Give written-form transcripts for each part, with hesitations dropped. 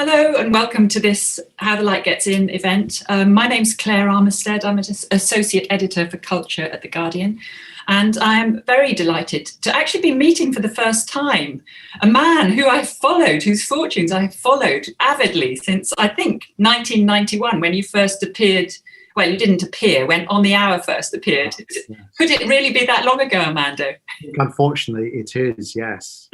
Hello and welcome to this How the Light Gets In event. My name's Claire Armitstead. I'm an Associate Editor for Culture at The Guardian, and I'm very delighted to actually be meeting for the first time a man who I've followed, whose fortunes I've followed avidly since, I think, 1991, when you first appeared. Well, you didn't appear, when On the Hour first appeared. Yes. Could it really be that long ago, Armando? Unfortunately, it is, yes.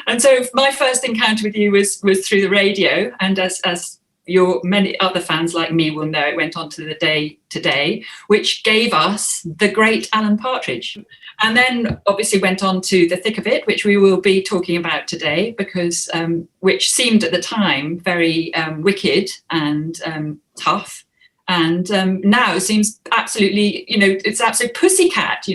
And so my first encounter with you was through the radio, and as your many other fans like me will know, it went on to The Day Today, which gave us the great Alan Partridge. And then obviously went on to The Thick of It, which we will be talking about today, because which seemed at the time very wicked and tough. And now it seems absolutely, it's absolute pussycat,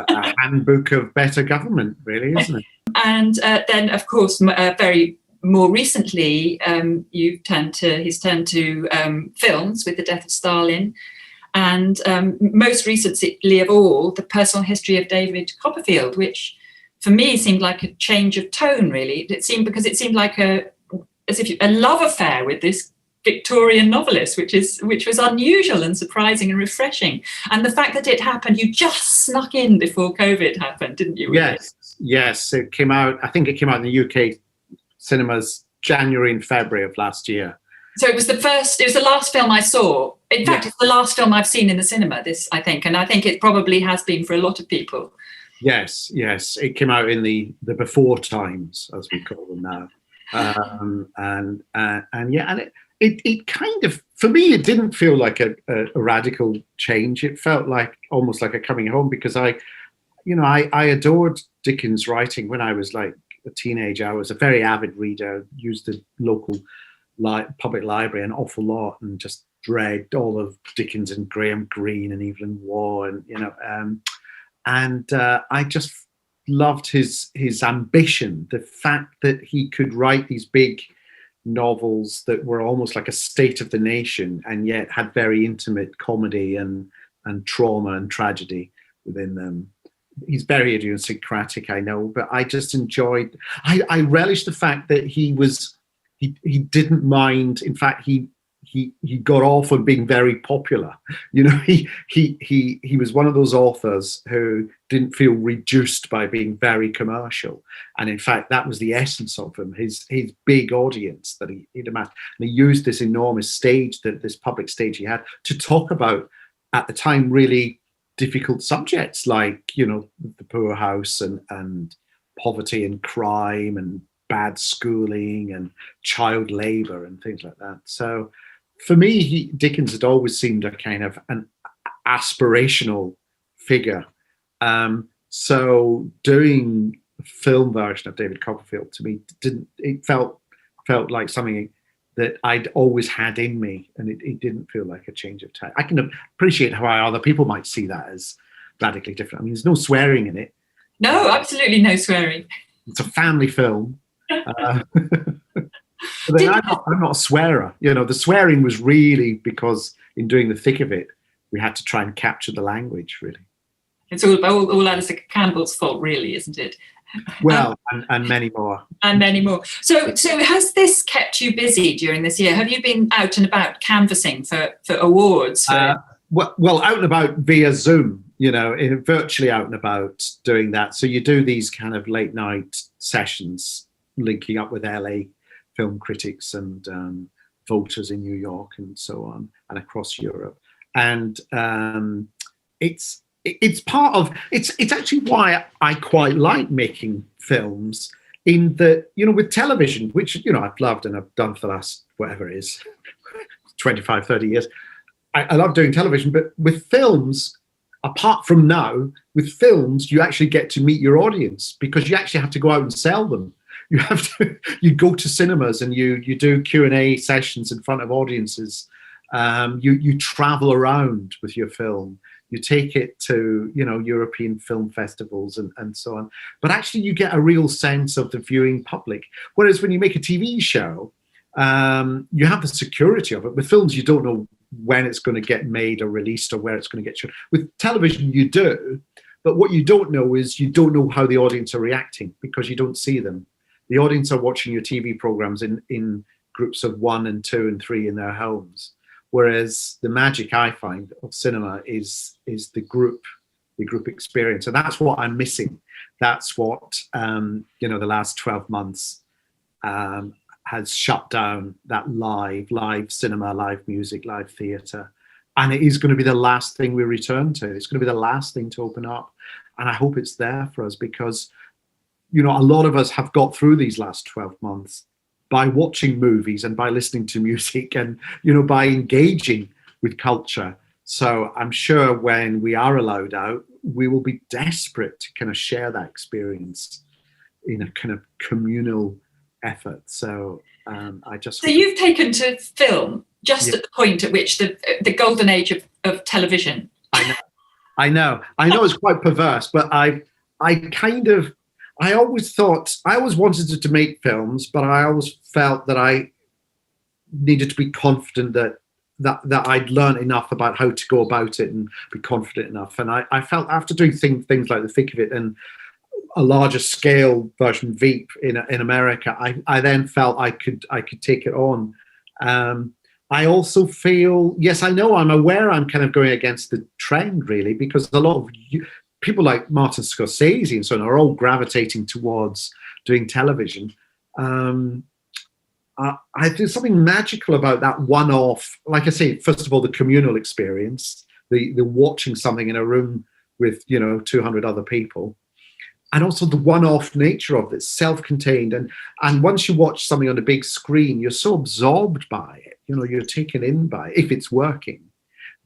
A handbook of better government, really, isn't it? And then, of course, very more recently, he's turned to films with The Death of Stalin. And most recently of all, The Personal History of David Copperfield, which for me seemed like a change of tone, really. It seemed like as if a love affair with this Victorian novelist, which was unusual and surprising and refreshing. And the fact that it happened, you just snuck in before COVID happened, didn't you? Yes. It came out, I think it came out in the UK cinemas January and February of last year. So it was the last film I saw. In fact, It's the last film I've seen in the cinema, I think it probably has been for a lot of people. Yes. It came out in the before times, as we call them now. It kind of, for me, it didn't feel like a radical change. It felt like almost like a coming home, because I adored Dickens' writing when I was like a teenager. I was a very avid reader, used the local public library an awful lot, and just read all of Dickens and Graham Greene and Evelyn Waugh, and I just loved his ambition, the fact that he could write these big novels that were almost like a state of the nation, and yet had very intimate comedy and trauma and tragedy within them. He's very idiosyncratic, I know, but I just enjoyed. I relished the fact that he didn't mind. In fact, he got off on being very popular. He was one of those authors who didn't feel reduced by being very commercial. And in fact, that was the essence of him, his big audience that he'd amassed. And he used this enormous stage, this public stage he had, to talk about, at the time, really difficult subjects like, the poorhouse and poverty and crime and bad schooling and child labor and things like that. So for me, Dickens had always seemed a kind of an aspirational figure. So doing a film version of David Copperfield, to me, it felt like something that I'd always had in me, and it didn't feel like a change of tone. I can appreciate how other people might see that as radically different. I mean, there's no swearing in it. No, absolutely no swearing. It's a family film. But then I'm not a swearer. The swearing was really because in doing The Thick of It, we had to try and capture the language, really. It's all Alistair Campbell's fault, really, isn't it? Well, and many more. And many more. So has this kept you busy during this year? Have you been out and about canvassing for awards? Well, out and about via Zoom, virtually out and about doing that. So you do these kind of late night sessions, linking up with LA film critics and voters in New York and so on, and across Europe. And it's actually why I quite like making films, in that, with television, which, I've loved and I've done for the last, whatever it is, 25, 30 years. I love doing television, but with films, apart from now, with films, you actually get to meet your audience, because you actually have to go out and sell them. You go to cinemas and you do Q&A sessions in front of audiences. You travel around with your film. You take it to, European film festivals and so on. But actually you get a real sense of the viewing public. Whereas when you make a TV show, you have the security of it. With films, you don't know when it's going to get made or released or where it's going to get shown. With television, you do. But what you don't know is, you don't know how the audience are reacting, because you don't see them. The audience are watching your TV programs in groups of 1 and 2 and 3 in their homes. Whereas the magic I find of cinema is the group experience, and that's what I'm missing. That's what the last 12 months has shut down, that live cinema, live music, live theatre. And it is going to be the last thing we return to. It's going to be the last thing to open up. And I hope it's there for us because, a lot of us have got through these last 12 months by watching movies and by listening to music and, by engaging with culture. So I'm sure when we are allowed out, we will be desperate to kind of share that experience in a kind of communal effort. So So you've taken to film just at the point at which the golden age of television. I know it's quite perverse, but I always wanted to make films, but I always felt that I needed to be confident that I'd learned enough about how to go about it and be confident enough. And I felt after doing things like The Thick of It and a larger scale version Veep in America, I then felt I could take it on. I also feel, yes, I know, I'm aware I'm kind of going against the trend really, because a lot of people like Martin Scorsese and so on are all gravitating towards doing television. There's something magical about that one-off, like I say, first of all, the communal experience, the watching something in a room with, 200 other people. And also the one-off nature of it, self-contained. And once you watch something on a big screen, you're so absorbed by it, you're taken in by it, if it's working,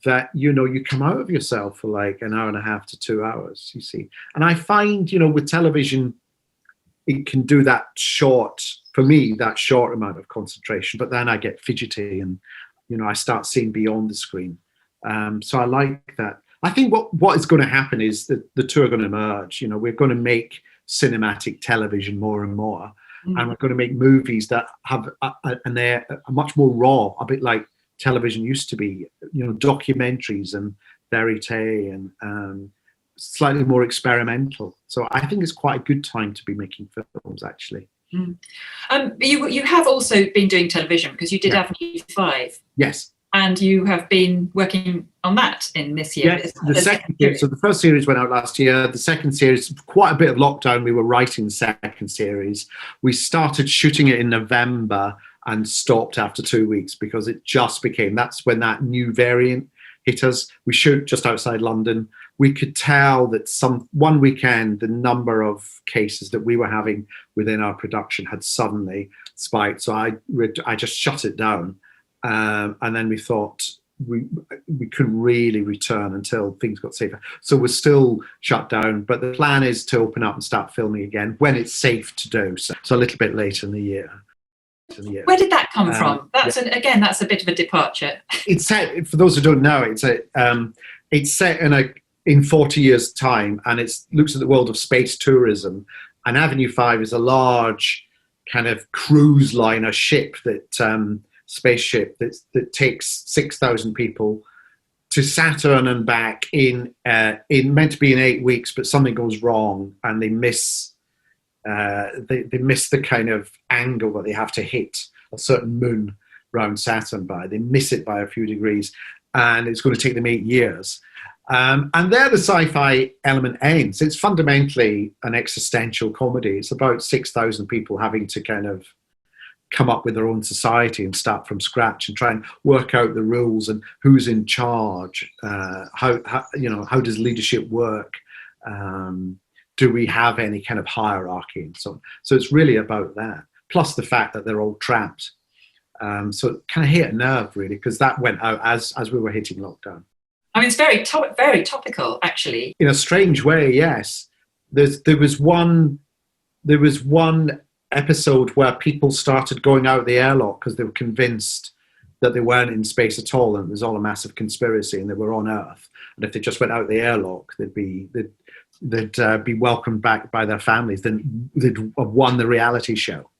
that, you come out of yourself for like an hour and a half to 2 hours, you see. And I find, with television, it can do that short amount of concentration, but then I get fidgety and, I start seeing beyond the screen. So I like that. I think what is going to happen is that the two are going to merge. We're going to make cinematic television more and more, and we're going to make movies that have a much more raw, a bit like television used to be. Documentaries and verite and slightly more experimental. So I think it's quite a good time to be making films, actually. You have also been doing television because you did Avenue 5. Yes. And you have been working on that in this year. Yes, the second series. So the first series went out last year. The second series, quite a bit of lockdown, we were writing the second series. We started shooting it in November and stopped after 2 weeks because it just became, that's when that new variant hit us. We shoot just outside London. We could tell that one weekend, the number of cases that we were having within our production had suddenly spiked. So I just shut it down. And then we thought we couldn't really return until things got safer. So we're still shut down, but the plan is to open up and start filming again when it's safe to do. So a little bit later in the year. Where did that come from? That's that's a bit of a departure. It's set, for those who don't know, it's set in 40 years' time, and it looks at the world of space tourism. And Avenue 5 is a large kind of cruise liner ship spaceship that takes 6,000 people to Saturn and back in meant to be in 8 weeks, but something goes wrong and they miss the kind of angle that they have to hit a certain moon around Saturn by. They miss it by a few degrees, and it's going to take them 8 years. And there the sci-fi element ends. It's fundamentally an existential comedy. It's about 6,000 people having to kind of come up with their own society and start from scratch and try and work out the rules and who's in charge. How does leadership work? Do we have any kind of hierarchy and so on? So it's really about that. Plus the fact that they're all trapped. So it kind of hit a nerve really, because that went out as we were hitting lockdown. I mean, it's very topical, actually. In a strange way, yes. There was one episode where people started going out the airlock because they were convinced that they weren't in space at all, and it was all a massive conspiracy, and they were on Earth. And if they just went out the airlock, they'd be welcomed back by their families. Then they'd have won the reality show.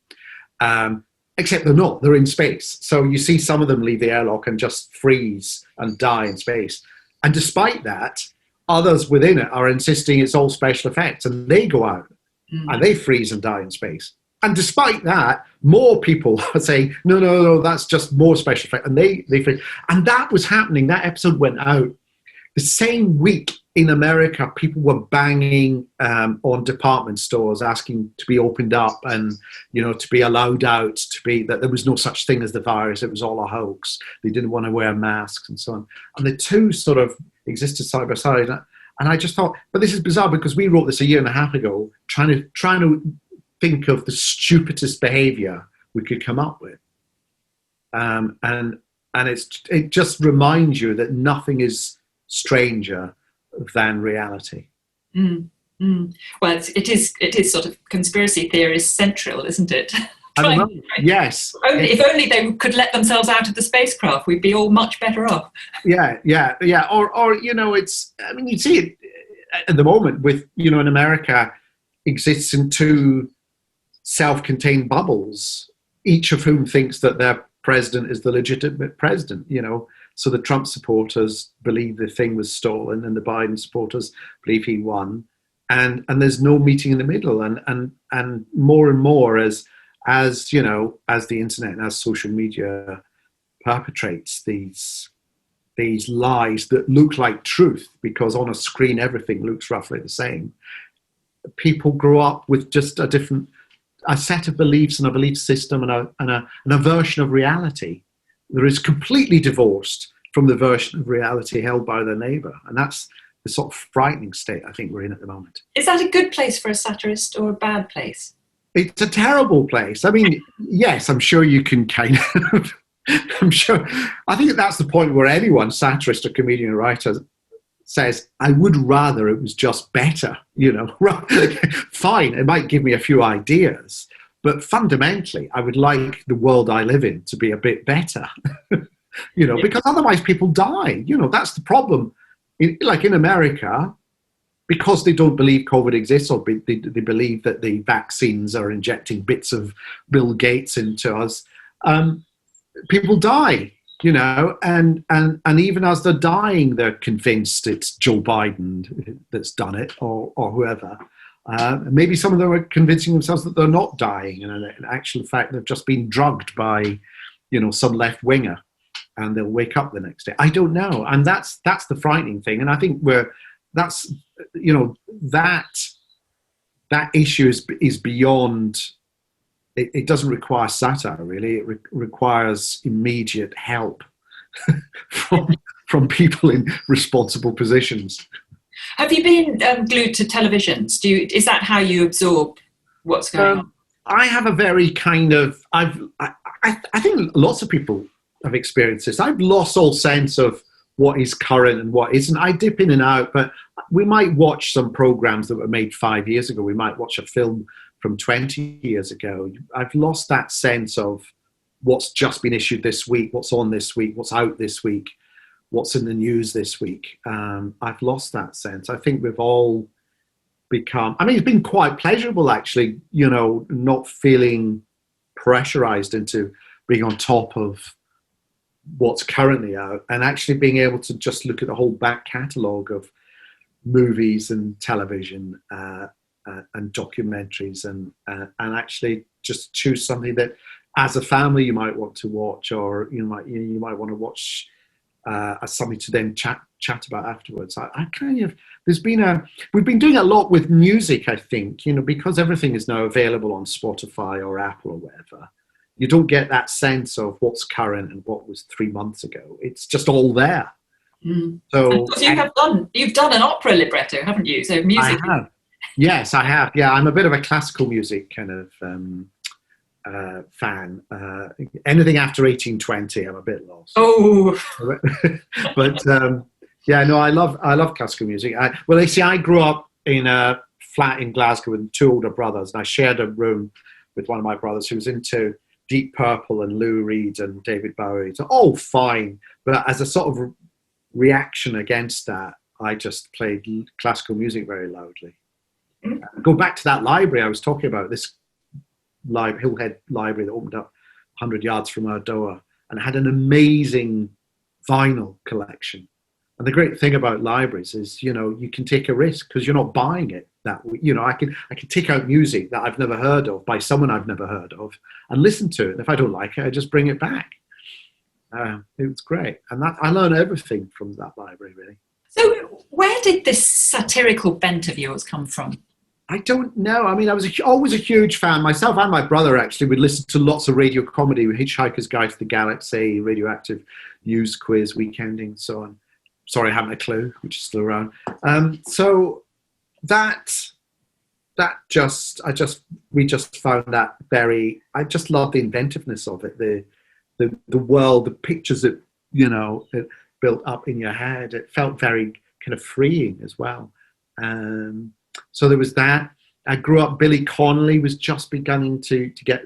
Except they're not. They're in space. So you see some of them leave the airlock and just freeze and die in space. And despite that, others within it are insisting it's all special effects, and they go out and they freeze and die in space. And despite that, more people are saying, no, that's just more special effect. And and that was happening. That episode went out the same week in America. People were banging on department stores, asking to be opened up and, to be allowed out, that there was no such thing as the virus. It was all a hoax. They didn't want to wear masks and so on. And the two sort of existed side by side. And I just thought, but this is bizarre because we wrote this a year and a half ago, trying to think of the stupidest behavior we could come up with. And it just reminds you that nothing is stranger than reality. Well, it is sort of conspiracy theorist central, isn't it? Yes. If only they could let themselves out of the spacecraft, we'd be all much better off. Yeah. Or it's, I mean, you see it at the moment with, in America exists in two self-contained bubbles, each of whom thinks that their president is the legitimate president, So the Trump supporters believe the thing was stolen and the Biden supporters believe he won. And there's no meeting in the middle. And more as the internet and as social media perpetrates these lies that look like truth, because on a screen everything looks roughly the same, people grow up with just a set of beliefs and a belief system and a version of reality that is completely divorced from the version of reality held by their neighbour. And that's the sort of frightening state I think we're in at the moment. Is that a good place for a satirist or a bad place? It's a terrible place. I mean, yes, I'm sure you can kind of, I think that's the point where anyone, satirist or comedian or writer, says, I would rather it was just better, Fine, it might give me a few ideas, but fundamentally, I would like the world I live in to be a bit better, because otherwise people die. That's the problem. Like in America, because they don't believe COVID exists, or they believe that the vaccines are injecting bits of Bill Gates into us, people die. And even as they're dying, they're convinced it's Joe Biden that's done it, or whoever. Maybe some of them are convincing themselves that they're not dying, and in actual fact, they've just been drugged by, some left winger, and they'll wake up the next day. I don't know, and that's the frightening thing. And I think that issue is beyond. It doesn't require satire, really. It requires immediate help from people in responsible positions. Have you been glued to televisions? Is that how you absorb what's going on? I have a very kind of... I think lots of people have experienced this. I've lost all sense of what is current and what isn't. I dip in and out, but we might watch some programs that were made 5 years ago. We might watch a film from 20 years ago. I've lost that sense of what's just been issued this week, what's on this week, what's out this week, what's in the news this week. I've lost that sense. I think we've all become, it's been quite pleasurable actually, not feeling pressurized into being on top of what's currently out, and actually being able to just look at the whole back catalogue of movies and television and documentaries, and actually just choose something that, as a family, you might want to watch, or you might want to watch as something to then chat about afterwards. We've been doing a lot with music, I think, because everything is now available on Spotify or Apple or whatever. You don't get that sense of what's current and what was 3 months ago. It's just all there. So you've done an opera libretto, haven't you? So music. I have. Yes, I have. Yeah, I'm a bit of a classical music kind of fan. Anything after 1820, I'm a bit lost. Oh, but I love classical music. I grew up in a flat in Glasgow with two older brothers, and I shared a room with one of my brothers who was into Deep Purple and Lou Reed and David Bowie. So, fine. But as a sort of reaction against that, I just played classical music very loudly. Go back to that library I was talking about, this Hillhead library that opened up 100 yards from our door, and had an amazing vinyl collection And the great thing about libraries is, you can take a risk because you're not buying it that way. I can take out music that I've never heard of by someone I've never heard of and listen to it. And if I don't like it, I just bring it back. It was great. And I learned everything from that library, really. So where did this satirical bent of yours come from? I don't know. I mean, I was always a huge fan. Myself and my brother actually would listen to lots of radio comedy, Hitchhiker's Guide to the Galaxy, Radioactive News Quiz, Weekending, so on. Sorry, I haven't a clue, which is still around. So we just found that I just love the inventiveness of it, the world, the pictures that, it built up in your head. It felt very kind of freeing as well. So there was that. I grew up, Billy Connolly was just beginning to get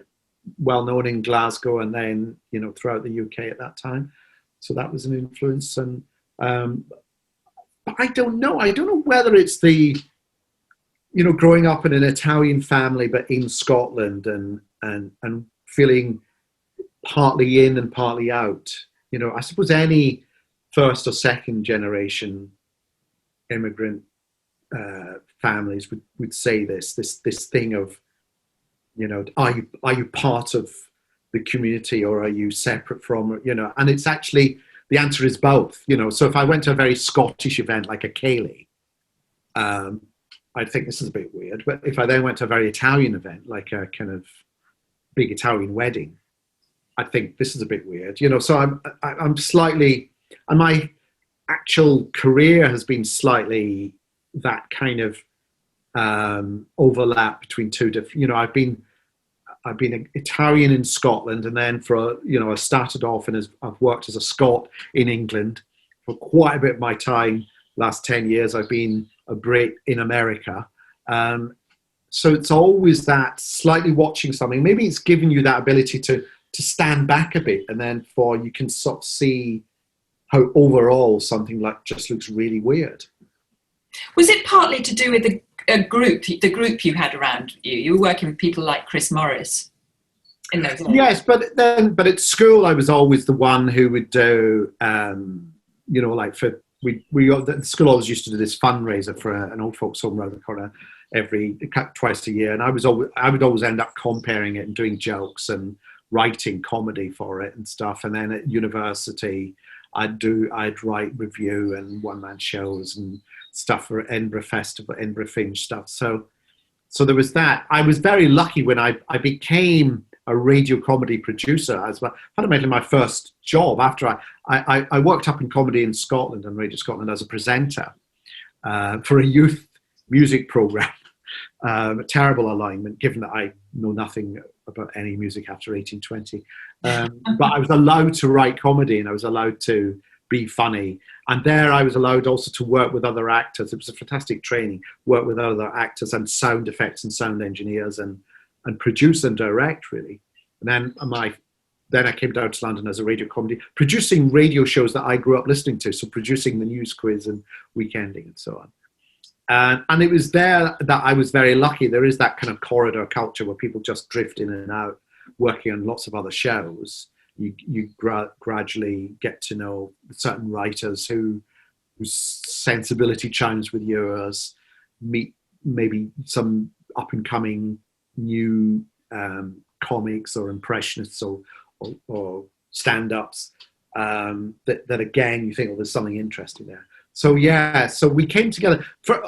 well known in Glasgow and then, throughout the UK at that time. So that was an influence. And but I don't know. I don't know whether it's the, growing up in an Italian family, but in Scotland and feeling partly in and partly out. I suppose any first or second generation immigrant families would say this thing of, are you part of the community or are you separate from, and it's actually, the answer is both, so if I went to a very Scottish event like a Ceilidh, I'd think this is a bit weird, but if I then went to a very Italian event like a kind of big Italian wedding, I think this is a bit weird, so I'm slightly, and my actual career has been slightly that kind of overlap between two different, I've been an Italian in Scotland, and then I started off and I've worked as a Scot in England for quite a bit of my time. Last 10 years, I've been a Brit in America. So it's always that slightly watching something. Maybe it's giving you that ability to stand back a bit, and then you can sort of see how overall something like just looks really weird. Was it partly to do with the group you had around you? You were working with people like Chris Morris in those days. Yes, but at school I was always the one who would do, like for the school always used to do this fundraiser for an old folks home around the corner twice a year, and I would always end up comparing it and doing jokes and writing comedy for it and stuff. And then at university, I'd write review and one-man shows and stuff for Edinburgh Festival, Edinburgh Fringe stuff. So there was that. I was very lucky when I became a radio comedy producer as well. Fundamentally, my first job after I worked up in comedy in Scotland and Radio Scotland as a presenter for a youth music program. A terrible alignment, given that I know nothing about any music after 1820. But I was allowed to write comedy and I was allowed to be funny. And there I was allowed also to work with other actors. It was a fantastic training, work with other actors and sound effects and sound engineers and produce and direct, really. And then I came down to London as a radio comedy, producing radio shows that I grew up listening to. So producing the News Quiz and Weekending and so on. And it was there that I was very lucky. There is that kind of corridor culture where people just drift in and out, working on lots of other shows. You gradually get to know certain writers whose sensibility chimes with yours, meet maybe some up-and-coming new comics or impressionists or stand-ups that again, you think, oh, there's something interesting there. So so we came together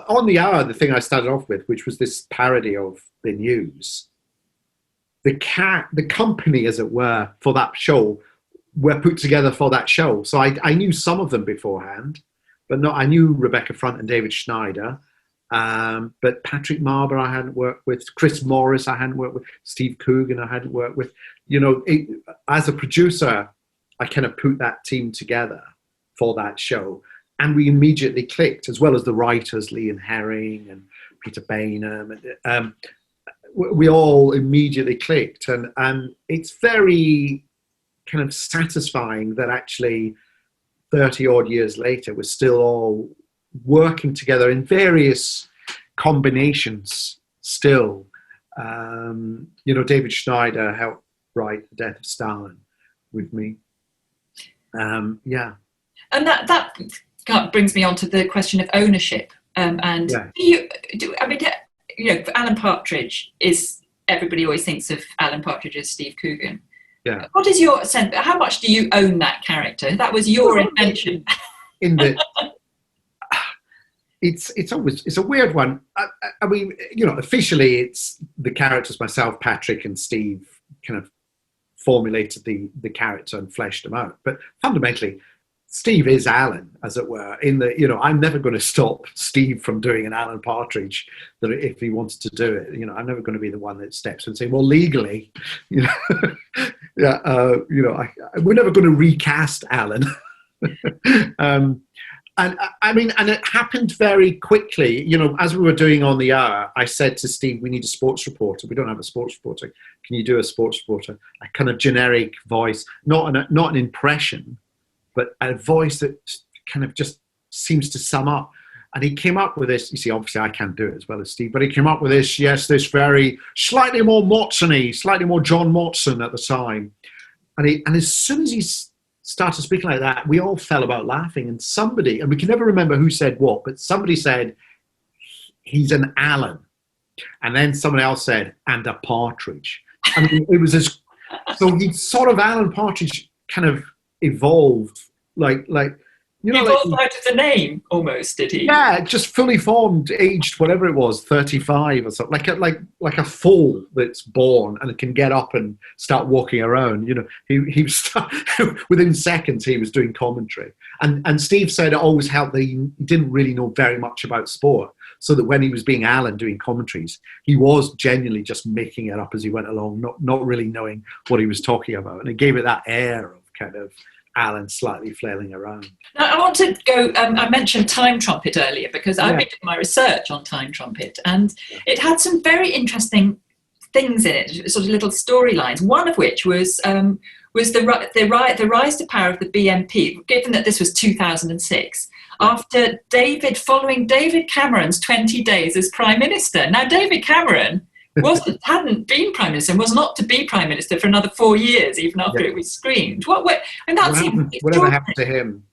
on the hour. The thing I started off with, which was this parody of the news, the company, as it were, for that show were put together for that show. So I knew some of them beforehand, but I knew Rebecca Front and David Schneider, but Patrick Marber I hadn't worked with, Chris Morris I hadn't worked with, Steve Coogan I hadn't worked with. As a producer, I kind of put that team together for that show. And we immediately clicked, as well as the writers, Lee and Herring and Peter Bainham. We all immediately clicked. And it's very kind of satisfying that actually 30 odd years later, we're still all working together in various combinations still. David Schneider helped write The Death of Stalin with me. And that brings me on to the question of ownership. And Alan Partridge is, everybody always thinks of Alan Partridge as Steve Coogan. Yeah. What is your sense? How much do you own that character? That was your invention. In the, it's a weird one. I mean, officially it's the characters, myself, Patrick, and Steve, kind of formulated the character and fleshed them out. But fundamentally, Steve is Alan, as it were, in the, I'm never going to stop Steve from doing an Alan Partridge, that if he wanted to do it, I'm never going to be the one that steps and say, well, legally, we're never going to recast Alan. And I mean, and it happened very quickly, as we were doing On the Hour, I said to Steve, we need a sports reporter. We don't have a sports reporter. Can you do a sports reporter? A kind of generic voice, not an impression, but a voice that kind of just seems to sum up. And he came up with this, you see, obviously I can't do it as well as Steve, but he came up with this very slightly more Motson-y, slightly more John Motson at the time. And as soon as he started speaking like that, we all fell about laughing. And somebody, and we can never remember who said what, but somebody said, he's an Alan. And then someone else said, and a Partridge. I mean, it was so he sort of, Alan Partridge kind of evolved like evolved out of the name almost, did he? Yeah, just fully formed, aged whatever it was, 35 or something, like a foal that's born and can get up and start walking around. He was within seconds he was doing commentary, and Steve said it always helped that he didn't really know very much about sport, so that when he was being Alan doing commentaries, he was genuinely just making it up as he went along, not really knowing what he was talking about, and it gave it that air of kind of Alan slightly flailing around. Now, I want to go, I mentioned Time Trumpet earlier because I did my research on Time Trumpet, and it had some very interesting things in it, sort of little storylines, one of which was the rise to power of the BNP, given that this was 2006, following David Cameron's 20 days as Prime Minister. Now, David Cameron hadn't been Prime Minister and was not to be Prime Minister for another 4 years, even after it was screened. Whatever happened to him?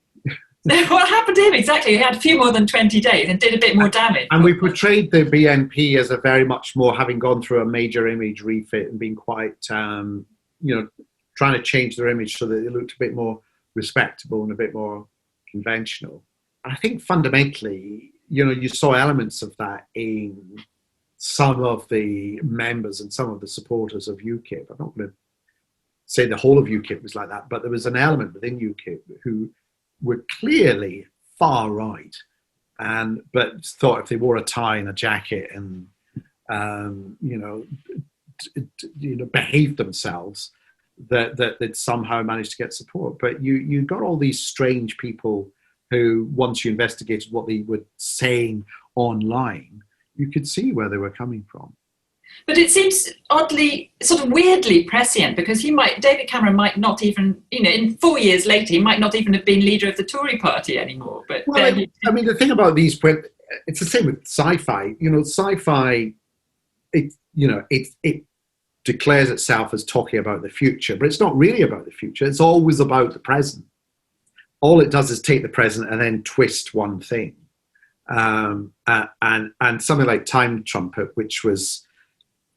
What happened to him, exactly? He had a few more than 20 days and did a bit more damage. And we portrayed the BNP as a very much more, having gone through a major image refit and being quite, trying to change their image so that it looked a bit more respectable and a bit more conventional. And I think fundamentally, you saw elements of that in some of the members and some of the supporters of UKIP. I'm not going to say the whole of UKIP was like that, but there was an element within UKIP who were clearly far right, but thought if they wore a tie and a jacket and behaved themselves, that they'd somehow managed to get support. But you got all these strange people who, once you investigated what they were saying online, you could see where they were coming from. But it seems oddly, sort of weirdly prescient, because David Cameron might not even, in 4 years later, he might not even have been leader of the Tory party anymore. But the thing about these, it's the same with sci-fi. Sci-fi, it declares itself as talking about the future, but it's not really about the future. It's always about the present. All it does is take the present and then twist one thing. And something like Time Trumpet, which was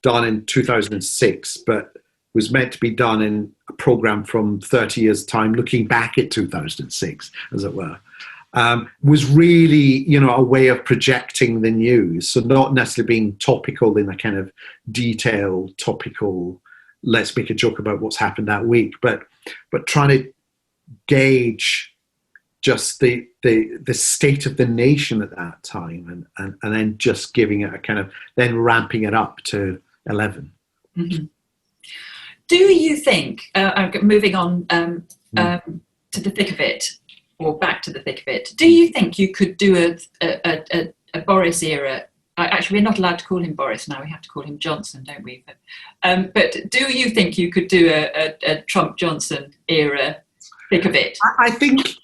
done in 2006, but was meant to be done in a program from 30 years' time, looking back at 2006, as it were, was really, a way of projecting the news. So not necessarily being topical in a kind of detailed, topical, let's make a joke about what's happened that week, but trying to gauge just the state of the nation at that time, and then just giving it a kind of, then ramping it up to 11. Mm-hmm. Do you think, moving on to the thick of it, or back to the thick of it, do you think you could do a Boris era? Actually, we're not allowed to call him Boris now, we have to call him Johnson, don't we? But do you think you could do a Trump-Johnson era thick of it? I think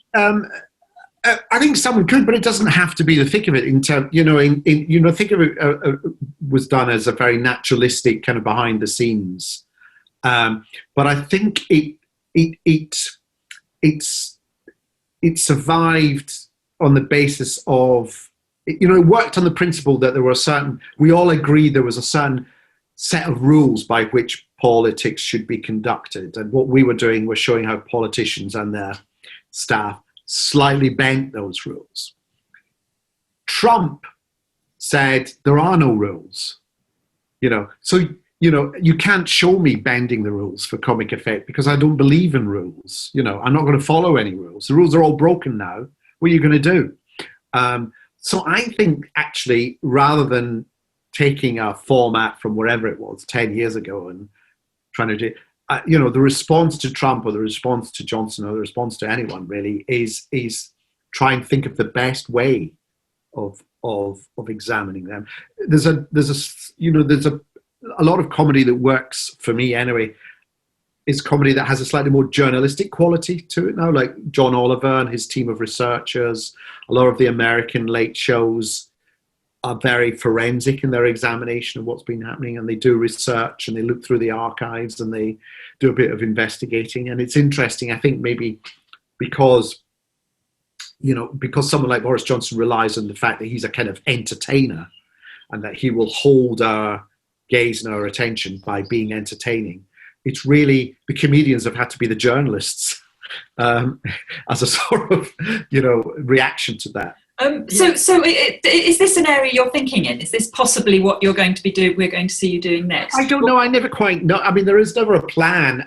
someone could, but it doesn't have to be the thick of it. In terms, thick of it was done as a very naturalistic kind of behind the scenes, but I think it survived on the basis of, you know, it worked on the principle that there were we all agreed there was a certain set of rules by which politics should be conducted. And what we were doing was showing how politicians and their staff slightly bent those rules. Trump said there are no rules, you know, so, you know, you can't show me bending the rules for comic effect because I don't believe in rules. You know, I'm not going to follow any rules. The rules are all broken now. What are you going to do? So I think actually, rather than taking a format from wherever it was 10 years ago and trying to do, you know, the response to Trump or the response to Johnson or the response to anyone really is try and think of the best way of examining them. There's a lot of comedy that works for me anyway. Is comedy that has a slightly more journalistic quality to it now, like John Oliver and his team of researchers. A lot of the American late shows are very forensic in their examination of what's been happening, and they do research and they look through the archives and they do a bit of investigating. And it's interesting, I think, maybe because someone like Boris Johnson relies on the fact that he's a kind of entertainer and that he will hold our gaze and our attention by being entertaining. It's really, the comedians have had to be the journalists as a sort of, you know, reaction to that. So is this an area you're thinking in? Is this possibly what you're going to be doing? We're going to see you doing next? I don't know. I never quite know. I mean, there is never a plan.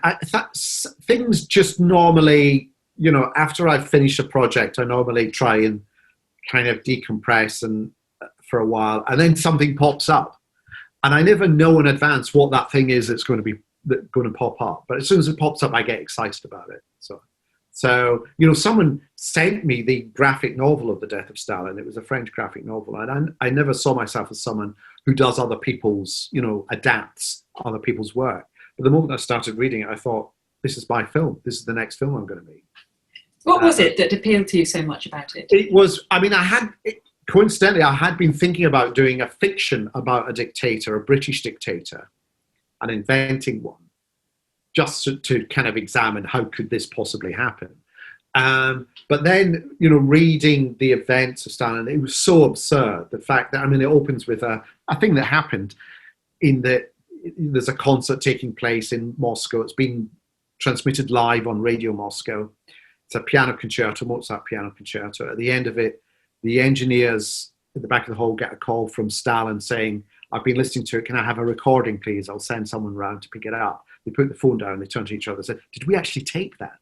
Things just normally, you know, after I finish a project, I normally try and kind of decompress and for a while, and then something pops up, and I never know in advance what that thing is that's going to pop up. But as soon as it pops up, I get excited about it. So, you know, someone sent me the graphic novel of the death of Stalin. It was a French graphic novel. And I never saw myself as someone who does other people's, you know, adapts other people's work. But the moment I started reading it, I thought, this is my film. This is the next film I'm going to make. What was it that appealed to you so much about it? It was, I mean, coincidentally, I had been thinking about doing a fiction about a dictator, a British dictator, and inventing one, just to kind of examine how could this possibly happen. But then, you know, reading the events of Stalin, it was so absurd. The fact that, I mean, it opens with a thing that happened in that there's a concert taking place in Moscow. It's been transmitted live on Radio Moscow. It's a piano concerto, Mozart piano concerto. At the end of it, the engineers at the back of the hall get a call from Stalin saying, I've been listening to it. Can I have a recording, please? I'll send someone round to pick it up. They put the phone down, they turned to each other and said, did we actually tape that?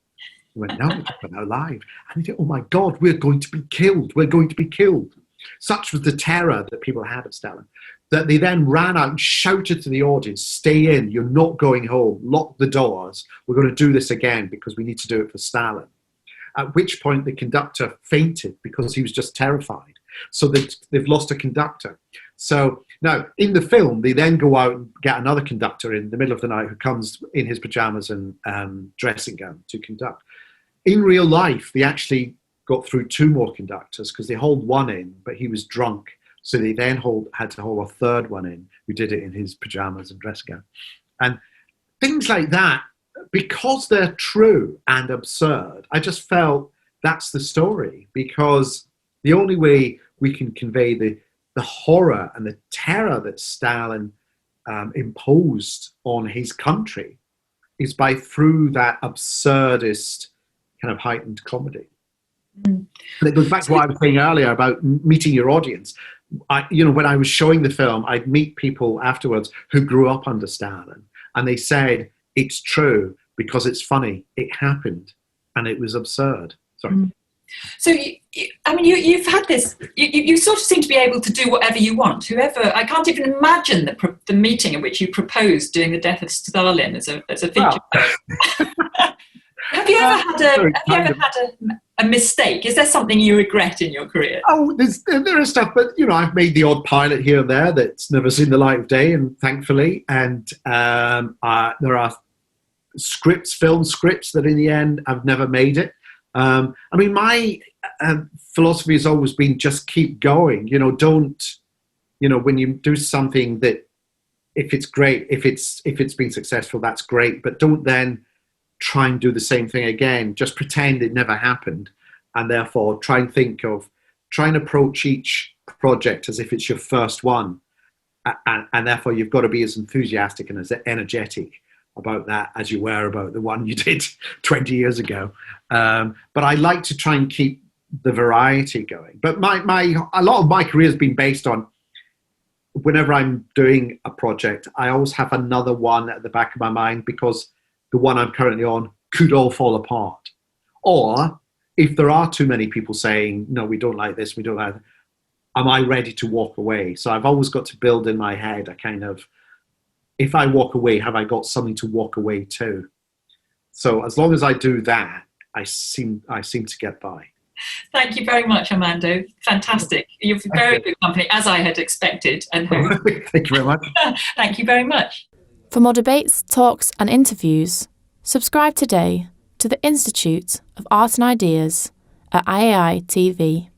We went, no, we're now live. And they said, oh my God, we're going to be killed. We're going to be killed. Such was the terror that people had of Stalin, that they then ran out and shouted to the audience, stay in, you're not going home, lock the doors. We're going to do this again because we need to do it for Stalin. At which point the conductor fainted because he was just terrified. So they've lost a conductor. So now in the film, they then go out and get another conductor in the middle of the night who comes in his pajamas and dressing gown to conduct. In real life, they actually got through two more conductors because they hauled one in, but he was drunk. So they then had to haul a third one in who did it in his pajamas and dressing gown. And things like that, because they're true and absurd, I just felt that's the story, because the only way we can convey the horror and the terror that Stalin imposed on his country is through that absurdist kind of heightened comedy. Mm. And it goes back to what I was saying earlier about meeting your audience. When I was showing the film, I'd meet people afterwards who grew up under Stalin, and they said, it's true because it's funny. It happened and it was absurd. Sorry. Mm. So, you've had this, you sort of seem to be able to do whatever you want. I can't even imagine the meeting in which you proposed doing the death of Stalin as a feature film. Have you ever had a mistake? Is there something you regret in your career? Oh, there is stuff, but I've made the odd pilot here and there that's never seen the light of day, and thankfully, and there are film scripts that in the end I've never made it. My philosophy has always been just keep going. Don't when you do something that if it's great, if it's been successful, that's great, but don't then try and do the same thing again. Just pretend it never happened, and therefore try and think of try and approach each project as if it's your first one. And therefore, you've got to be as enthusiastic and as energetic about that as you were about the one you did 20 years ago. But I like to try and keep the variety going. But a lot of my career has been based on, whenever I'm doing a project, I always have another one at the back of my mind, because the one I'm currently on could all fall apart. Or if there are too many people saying, no, we don't like this, we don't like that, am I ready to walk away? So I've always got to build in my head a kind of, if I walk away, have I got something to walk away to? So as long as I do that, I seem to get by. Thank you very much, Armando. Fantastic. You're very good company, as I had expected and hoped. Thank you very much. Thank you very much. For more debates, talks and interviews, subscribe today to the Institute of Art and Ideas at IAI TV.